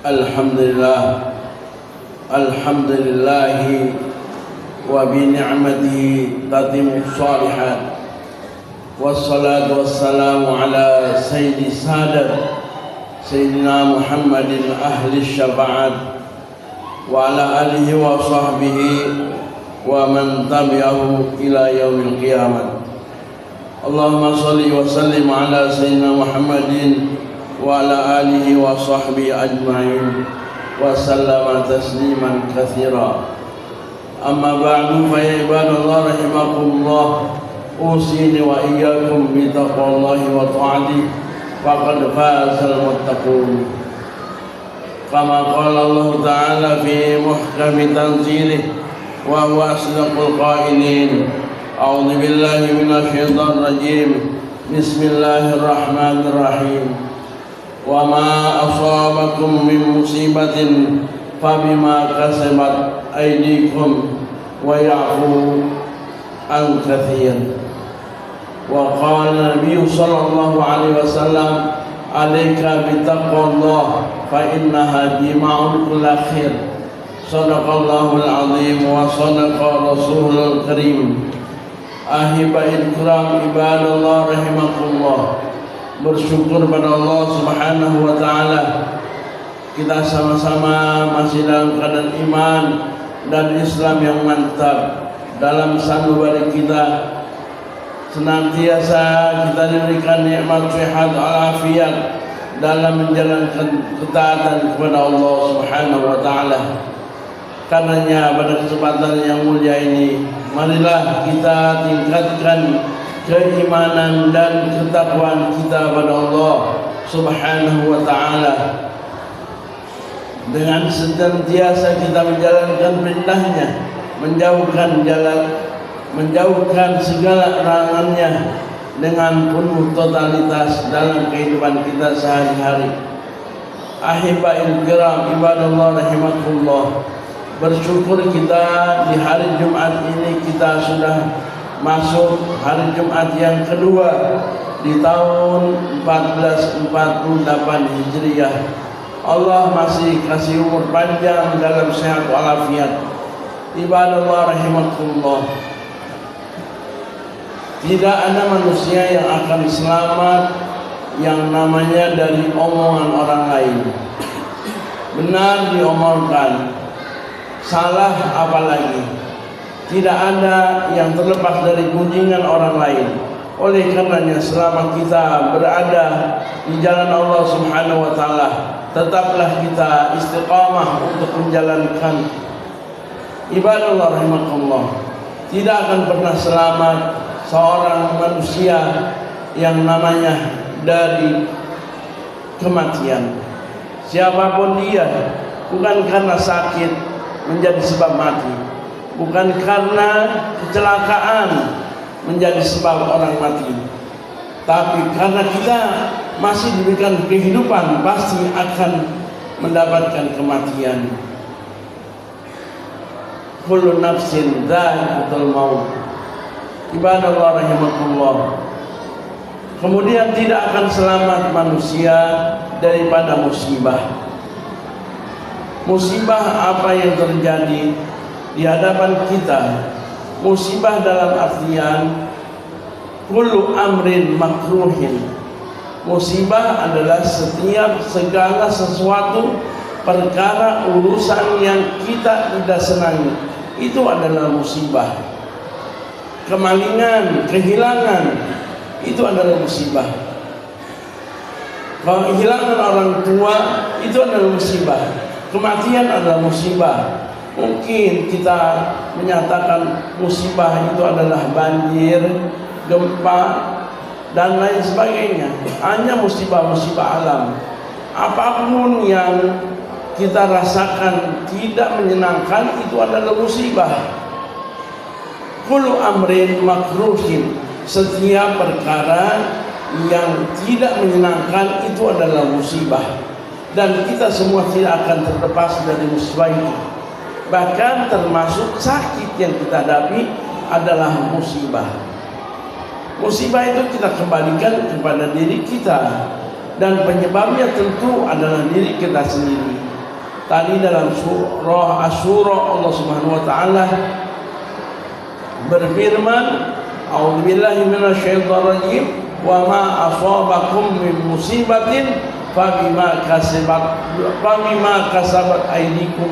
Alhamdulillah, alhamdulillahi wa bi ni'matihi tatimmu shalihat. Wassalatu wassalamu ala sayyidi sadat Sayyidina Muhammadin ahli syafa'at wa ala alihi wa sahbihi wa man tabi'ahu ila yaumil qiyamah. Allahumma salli wa sallim ala Sayyidina Muhammadin wa ala alihi wa sahbihi ajma'in wa sallama tasliman katsira. Amma ba'du, fa ya ibadallah rahimakumullah, usini wa iyyakum bi taqwallahi wa ta'atihi faqad fazal muttaqun. Kama qala Allah ta'ala fi muhkami tanzilih wa huwa asdaqul qailin. A'udzu billahi minasy syaithanir rajim. Bismillahirrahmanirrahim. Wa ma asabakum min musibatin fabima kasabat aydikum wa ya'fu an katsir. Wa qala Nabi sallallahu alaihi wasallam, alaika bittaqwallah fa innaha jima'ul kulli khair. Shadaqallahul azim wa shadaqa rasulul karim. Ahiba'il kiram, ibadallah rahimakumullah. Bersyukur pada Allah Subhanahu wa ta'ala, kita sama-sama masih dalam keadaan iman dan Islam yang mantap. Dalam sanubari kita senantiasa kita diberikan nikmat sehat walafiat dalam menjalankan ketaatan kepada Allah Subhanahu wa ta'ala. Karenanya pada kesempatan yang mulia ini, marilah kita tingkatkan keimanan dan ketakwaan kita pada Allah Subhanahu wa ta'ala dengan senantiasa kita menjalankan perintahnya, menjauhkan segala larangannya dengan penuh totalitas dalam kehidupan kita sehari-hari. Ahiba'il kiram, ibadallah rahimakumullah, bersyukur kita di hari Jumat ini kita sudah masuk hari Jumat yang kedua di tahun 1448 Hijriah. Allah masih kasih umur panjang dalam sehat walafiat. Ibadallah rahimakumullah, tidak ada manusia yang akan selamat yang namanya dari omongan orang lain. Benar diomongkan, salah apalagi. Tidak ada yang terlepas dari gunjingan orang lain. Oleh karenanya selama kita berada di jalan Allah Subhanahu wa ta'ala, tetaplah kita istiqamah untuk menjalankan ibadallah rahimakumullah. Tidak akan pernah selamat seorang manusia yang namanya dari kematian. Siapapun dia, bukan karena sakit menjadi sebab mati, bukan karena kecelakaan menjadi sebab orang mati, tapi karena kita masih diberikan kehidupan pasti akan mendapatkan kematian. Kullu nafsin dha'iqatul maut. Ibadallah rahimakumullah. Kemudian tidak akan selamat manusia daripada musibah. Musibah apa yang terjadi di hadapan kita? Musibah dalam artian kullu amrin makruhin. Musibah adalah setiap segala sesuatu perkara urusan yang kita tidak senangi, itu adalah musibah. Kemalingan, kehilangan, itu adalah musibah. Kehilangan orang tua itu adalah musibah. Kematian adalah musibah. Mungkin kita menyatakan musibah itu adalah banjir, gempa, dan lain sebagainya. Hanya musibah-musibah alam. Apapun yang kita rasakan tidak menyenangkan, itu adalah musibah. Kullu amrin makruhin. Setiap perkara yang tidak menyenangkan itu adalah musibah. Dan kita semua tidak akan terlepas dari musibah itu. Bahkan termasuk sakit yang kita hadapi adalah musibah. Musibah itu kita kembalikan kepada diri kita, dan penyebabnya tentu adalah diri kita sendiri. Tadi dalam surah Asy-Syura Allah Subhanahu wa taala berfirman, a'udzubillahi minasyaitonir rajim, wa ma asabakum min musibatin fabima kasabat aydikum.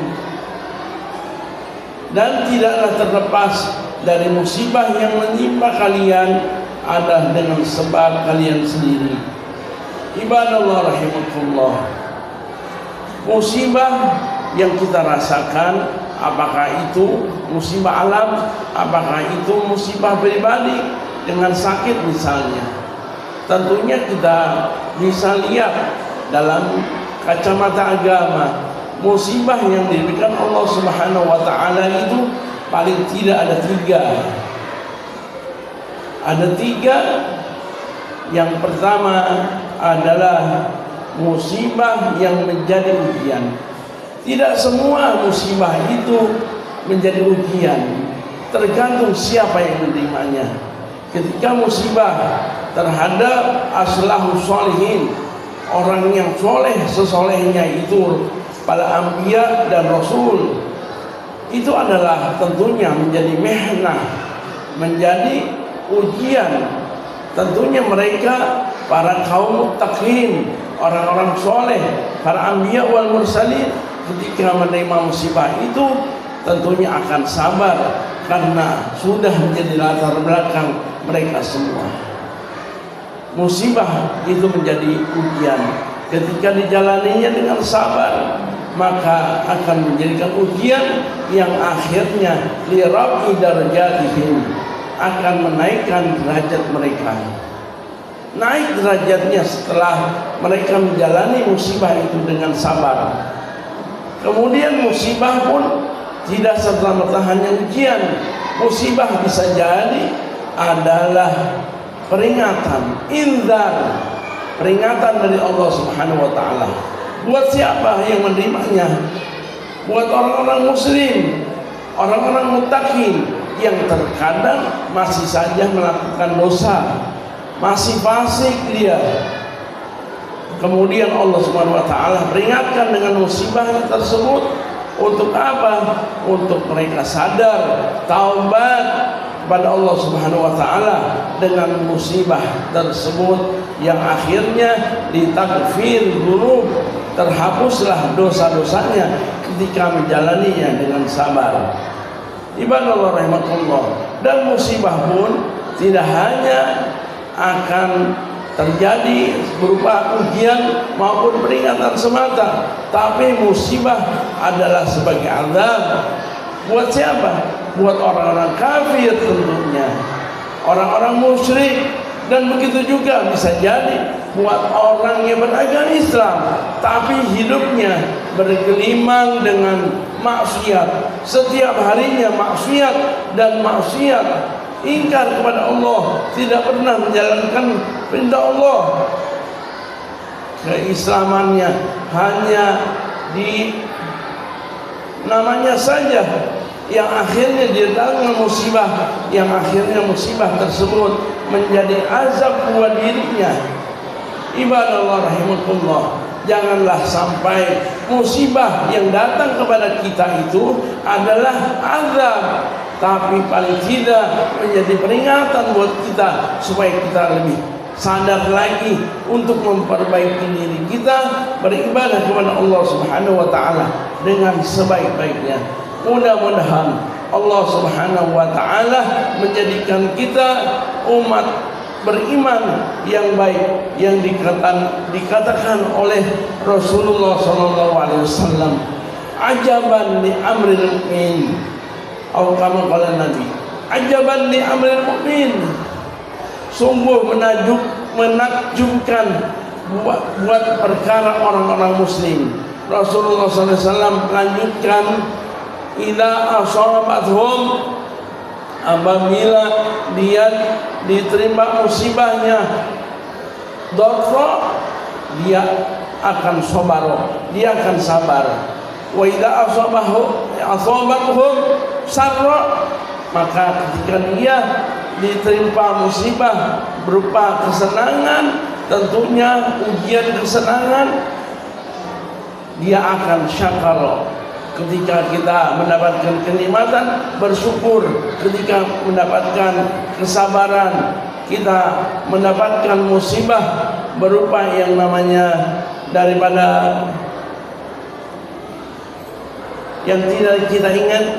Dan tidaklah terlepas dari musibah yang menimpa kalian adalah dengan sebab kalian sendiri. Ibadallah rahimakumullah, musibah yang kita rasakan, apakah itu musibah alam, apakah itu musibah pribadi dengan sakit misalnya, tentunya kita bisa lihat dalam kacamata agama. Musibah yang diberikan Allah Subhanahu wa taala itu paling tidak ada tiga. Ada tiga. Yang pertama adalah musibah yang menjadi ujian. Tidak semua musibah itu menjadi ujian, tergantung siapa yang menerimanya. Ketika musibah terhadap aslahus sholihin, orang yang soleh sesolehnya itu para anbiya dan rasul, itu adalah tentunya menjadi mihnah, menjadi ujian. Tentunya mereka para kaum muttaqin, orang-orang soleh, para anbiya wal mursalin, ketika menerima musibah itu tentunya akan sabar, karena sudah menjadi latar belakang mereka semua. Musibah itu menjadi ujian, ketika dijalaninya dengan sabar, maka akan menjadikan ujian yang akhirnya lirafi darajatihim, akan menaikkan derajat mereka. Naik derajatnya setelah mereka menjalani musibah itu dengan sabar. Kemudian musibah pun tidak serta-merta hanya ujian. Musibah bisa jadi adalah peringatan, inzar, peringatan dari Allah Subhanahu wa taala. Buat siapa yang menerimanya? Buat orang-orang muslim, orang-orang muttaqin yang terkadang masih saja melakukan dosa, masih fasik dia. Kemudian Allah Subhanahu wa taala peringatkan dengan musibah tersebut. Untuk apa? Untuk mereka sadar, taubat kepada Allah Subhanahu wa taala dengan musibah tersebut, yang akhirnya ditakfir dzunub, terhapuslah dosa-dosanya ketika menjalaninya dengan sabar. Ibadallah rahimakumullah. Dan musibah pun tidak hanya akan terjadi berupa ujian maupun peringatan semata, tapi musibah adalah sebagai azab. Buat siapa? Buat orang-orang kafir tentunya, orang-orang musyrik. Dan begitu juga bisa jadi buat orang yang beragama Islam tapi hidupnya bergelimang dengan maksiat, setiap harinya maksiat dan maksiat, ingkar kepada Allah, tidak pernah menjalankan perintah Allah. Keislamannya hanya di namanya saja, yang akhirnya didatangkan musibah, yang akhirnya musibah tersebut menjadi azab buat dirinya. Ibadallah rahimakumullah, janganlah sampai musibah yang datang kepada kita itu adalah azab, tapi paling tidak menjadi peringatan buat kita supaya kita lebih sadar lagi untuk memperbaiki diri kita, beribadah kepada Allah Subhanahu wa taala dengan sebaik-baiknya. Mudah-mudahan Allah Subhanahu wa taala menjadikan kita umat beriman yang baik, yang dikatakan oleh Rasulullah sallallahu alaihi wasallam, ajaban li amril mu'min, atau kama qala Nabi, ajaban li amril mu'min, sungguh menakjubkan buat perkara orang-orang muslim. Rasulullah sallallahu alaihi wasallam melanjutkan, idza asabathum, apabila dia diterima musibahnya, dharra, dia akan sabar, dia akan sabar. Wa idza asabathum sarra, maka ketika dia diterima musibah berupa kesenangan, tentunya ujian kesenangan, dia akan syakar. Ketika kita mendapatkan kenikmatan, bersyukur. Ketika mendapatkan kesabaran, kita mendapatkan musibah berupa yang namanya daripada yang tidak kita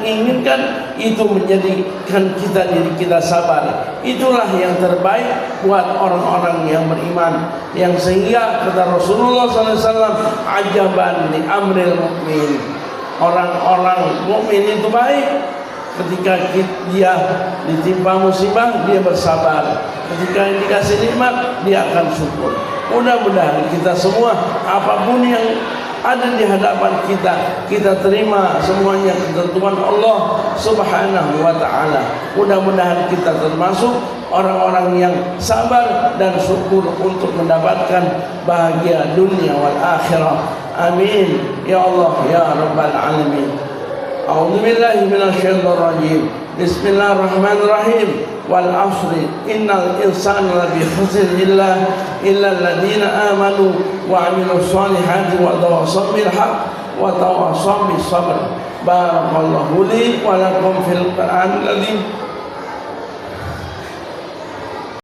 inginkan, itu menjadikan diri kita sabar. Itulah yang terbaik buat orang-orang yang beriman, yang sehingga kata Rasulullah SAW, ajaban li amril mu'min, orang-orang mukmin itu baik. Ketika dia ditimpa musibah, dia bersabar. Ketika dikasih nikmat, dia akan syukur. Mudah-mudahan kita semua, apapun yang ada di hadapan kita, kita terima semuanya ketentuan Allah Subhanahu wa ta'ala. Mudah-mudahan kita termasuk orang-orang yang sabar dan syukur untuk mendapatkan bahagia dunia wal akhirah. Amin ya Allah ya rabbal alamin. A'udzu billahi minasyaitonir rajim. Bismillahirrahmanirrahim. Wal asri innal insana lafi khusr illa alladziina amanu wa 'amilus shalihati wa tawassaw bil haqq wa tawassaw bis sabr. Barakallahu li wa lakum fil Qur'anil azim